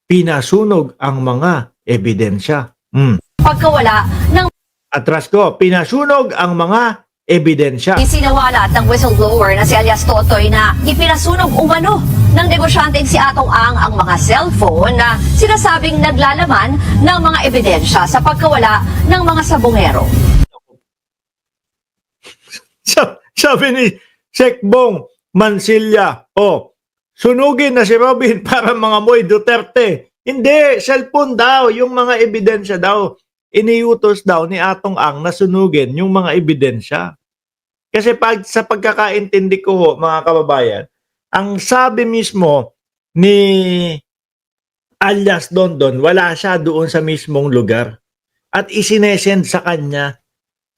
pinasunog ang mga ebidensya. Pagkawala ng Atras ko, pinasunog ang mga ebidensya. isinawalat ng whistleblower na si alias Totoy na ipinasunog umano ng negosyanteng si Atong ang mga cellphone na sinasabing naglalaman ng mga ebidensya sa pagkawala ng mga sabongero. Sabi ni Sekbong Mansilla, sunugin na si Robin para mga Moy Duterte. Hindi, cellphone daw, yung mga ebidensya daw. Iniutos daw ni Atong Ang na sunugin yung mga ebidensya. Kasi sa pagkakaintindi ko ho, mga kababayan, ang sabi mismo ni alias Dondon, wala siya doon sa mismong lugar. At isinesend sa kanya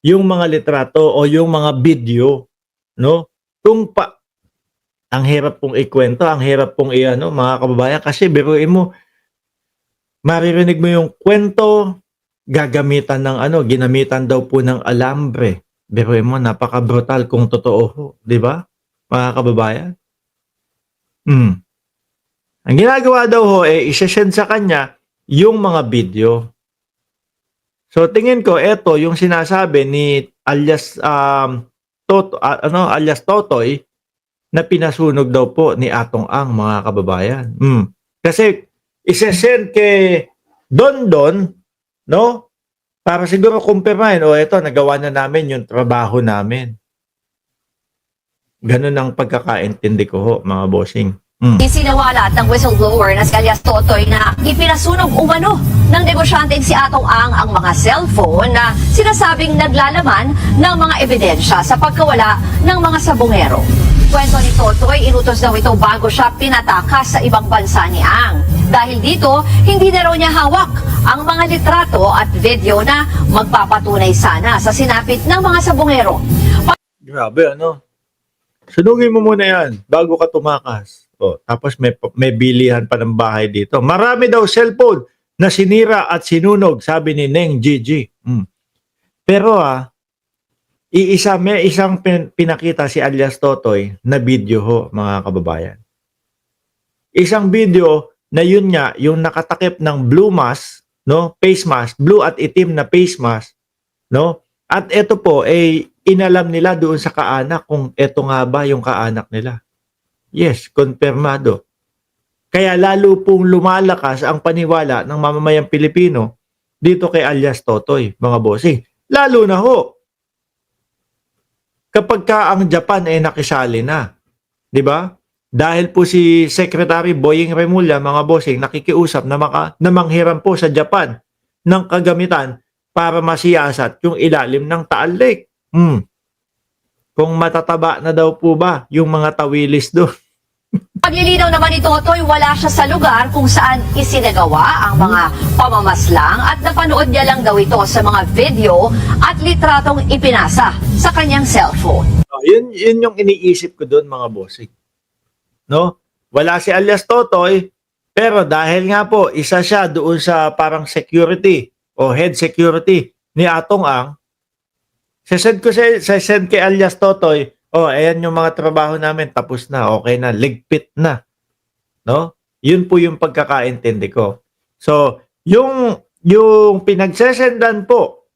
yung mga litrato o yung mga video, no? Ang hirap pong ikwento, ang hirap pong mga kababayan, kasi biruin mo, maririnig mo yung kwento, gagamitan ng ginamitan daw po ng alambre. Biruin mo, napaka-brutal kung totoo ho, di ba? Mga kababayan. Ang ginagawa daw ho, isesend sa kanya yung mga video. So tingin ko, eto yung sinasabi ni alias alias Totoy na pinasunog daw po ni Atong Ang, mga kababayan. Kasi isesend kay Dondon, no? Para siguro kumpirmahin, eto, nagawa na namin yung trabaho namin. Ganun ang pagkakaintindi ko ho, mga bossing. Isinawalat ng whistleblower na si alias Totoy na ipinasunog umano ng negosyanteng si Atong ang mga cellphone na sinasabing naglalaman ng mga ebidensya sa pagkawala ng mga sabongero. Kwento ni Totoy, inutos daw ito bago siya pinatakas sa ibang bansa ni Ang. Dahil dito, hindi na raw niya hawak ang mga litrato at video na magpapatunay sana sa sinapit ng mga sabongero. Grabe, sunugin mo muna yan bago ka tumakas. Tapos may bilihan pa ng bahay dito. Marami daw cellphone na sinira at sinunog, sabi ni Neng Gigi. Pero may isang pinakita si alias Totoy na video ho, mga kababayan. Isang video na yun nga, yung nakatakip ng blue mask, no? Face mask, blue at itim na face mask, no? At ito po, inalam nila doon sa kaanak kung ito nga ba yung kaanak nila. Yes, konfirmado. Kaya lalo pong lumalakas ang paniwala ng mamamayang Pilipino dito kay alias Totoy, mga bossing. Lalo na ho, kapag ang Japan ay nakisali na. Di ba? Dahil po si Secretary Boying Remulla, mga bossing, nakikiusap na manghiram po sa Japan ng kagamitan para masiyasat yung ilalim ng Taal Lake. Kung matataba na daw po ba yung mga tawilis doon. Paglilinaw naman ni Totoy, wala siya sa lugar kung saan isinagawa ang mga pamamaslang at napanood niya lang daw ito sa mga video at litratong ipinasa sa kanyang cellphone. Yun yung iniisip ko doon, mga bossing. No? Wala si alias Totoy, pero dahil nga po, isa siya doon sa parang security o head security ni Atong Ang, send kay alias Totoy, ayan yung mga trabaho namin, tapos na, okay na, ligpit na. No? Yun po yung pagkakaintindi ko. So, yung pinagsesendan po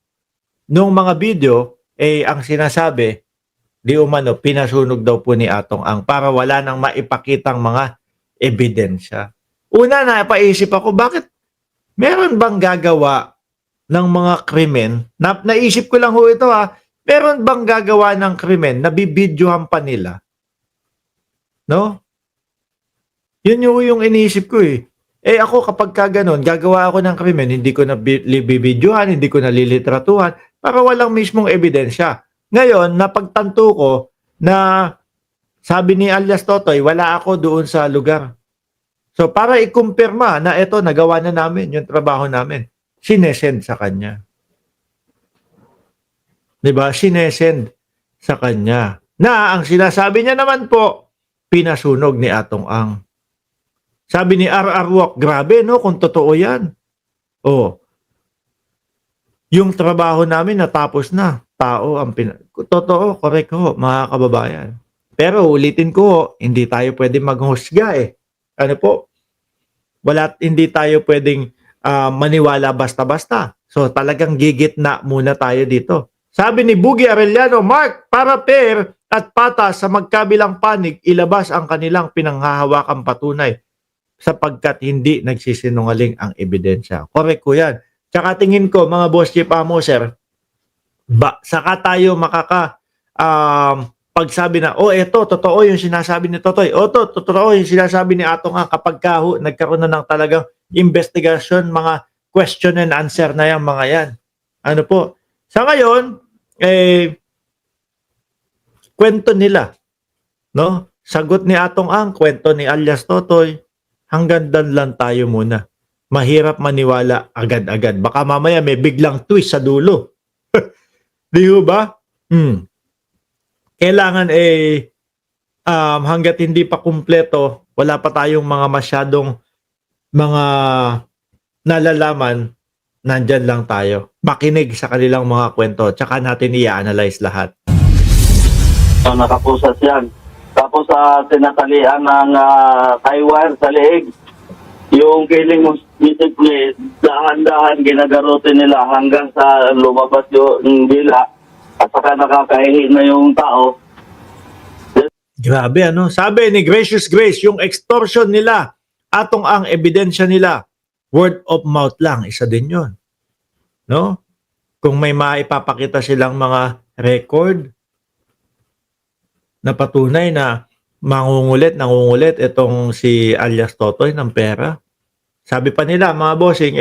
nung mga video, ang sinasabi, di umano, pinasunog daw po ni Atong Ang para wala nang maipakitang mga ebidensya. Una, napaisip ako, bakit meron bang gagawa ng mga krimen? Naisip ko lang ho ito meron bang gagawa ng krimen na bibidyohan pa nila? No? Yun yung iniisip ko ako kapag gano'n, gagawa ako ng krimen, hindi ko na bibidyohan, hindi ko na lilitratuhan para walang mismong ebidensya. Ngayon, napagtanto ko na sabi ni alias Totoy, wala ako doon sa lugar. So para ikumpirma na ito, nagawa na namin yung trabaho namin, sinesend sa kanya. Diba? Sinesend sa kanya. Na ang sinasabi niya naman po, pinasunog ni Atong Ang. Sabi ni R.R. Wok, grabe no, kung totoo yan. Yung trabaho namin natapos na. Tao ang totoo, correct ho, mga kababayan. Pero ulitin ko, hindi tayo pwede maghusga Ano po? hindi tayo pwedeng maniwala basta-basta. So talagang gigitna muna tayo dito. Sabi ni Buggy Arellano, Mark, para fair at patas sa magkabilang panig, ilabas ang kanilang pinanghahawakang patunay sapagkat hindi nagsisinungaling ang ebidensya. Correct ko yan. Tsaka tingin ko, mga boss chief amo, sir, saka tayo pagsabi na, eto, totoo yung sinasabi ni Totoy. Totoo yung sinasabi ni Atong kapag nagkaroon na ng talagang investigation, mga question and answer na yan, mga yan. Ano po? Sa ngayon, kwento nila, no? Sagot ni Atong kwento ni alias Totoy, hanggang doon lang tayo muna. Mahirap maniwala agad-agad. Baka mamaya may biglang twist sa dulo. Di ba? Kailangan hanggat hindi pa kumpleto, wala pa tayong mga masyadong mga nalalaman, nandyan lang tayo. Makinig sa kanilang mga kwento, tsaka natin i-analyze lahat. So, nakapusas yan. Tapos tinatalian ng tie wire sa leeg. Yung killing musically, dahan-dahan ginagarote nila hanggang sa lumabas yung dila at saka nakakahihi na yung tao. Grabe, ano? Sabi ni Gracious Grace, yung extortion nila, Atong ebidensya nila, word of mouth lang, isa din yun. No? Kung may maipapakita silang mga record na patunay na nangungulit itong si alias Totoy ng pera. Sabi pa nila, mga bossing,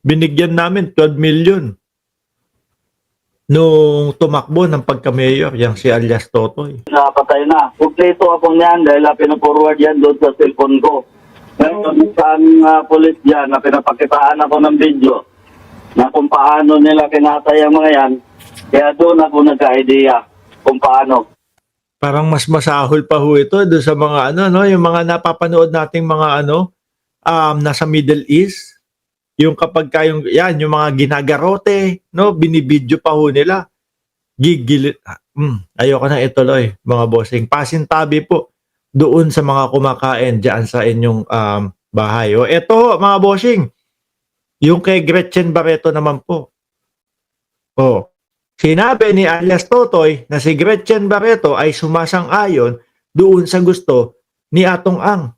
binigyan namin 12 million nung tumakbo ng pagka-mayor, yung si alias Totoy. Napatay na. Kumpleto ako niyan dahil pinaforward yan doon sa cellphone ko. Ngayon, saan police yan na pinapakitaan ako ng video na kung paano nila kinatay ang mga yan, kaya doon ako nagka-idea kung paano. Parang mas masahol pa ho ito doon sa mga yung mga napapanood nating mga nasa Middle East, yung kapag yung mga ginagarote, binibidyo pa ho nila. Gigilit. Ayoko na ituloy, mga bossing. Pasintabi po doon sa mga kumakain diyan sa inyong bahay. Eto, mga bossing, yung kay Gretchen Barreto naman po. Sinabi ni alias Totoy na si Gretchen Barreto ay sumasang-ayon doon sa gusto ni Atong Ang.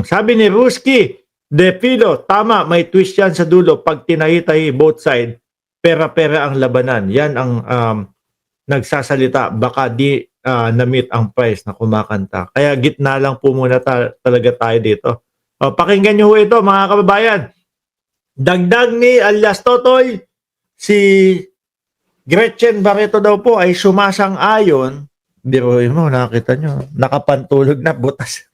Sabi ni Ruski De Filo, tama, may twist yan sa dulo pag tinahi-tahi both side, pera-pera ang labanan. Yan ang nagsasalita, baka di na-meet ang price na kumakanta. Kaya gitna lang po muna talaga tayo dito. Pakinggan nyo ito, mga kababayan. Dagdag ni alias Totoy, si Gretchen Barreto daw po ay sumasang-ayon. Biruin mo, nakita nyo, nakapantulog na butas.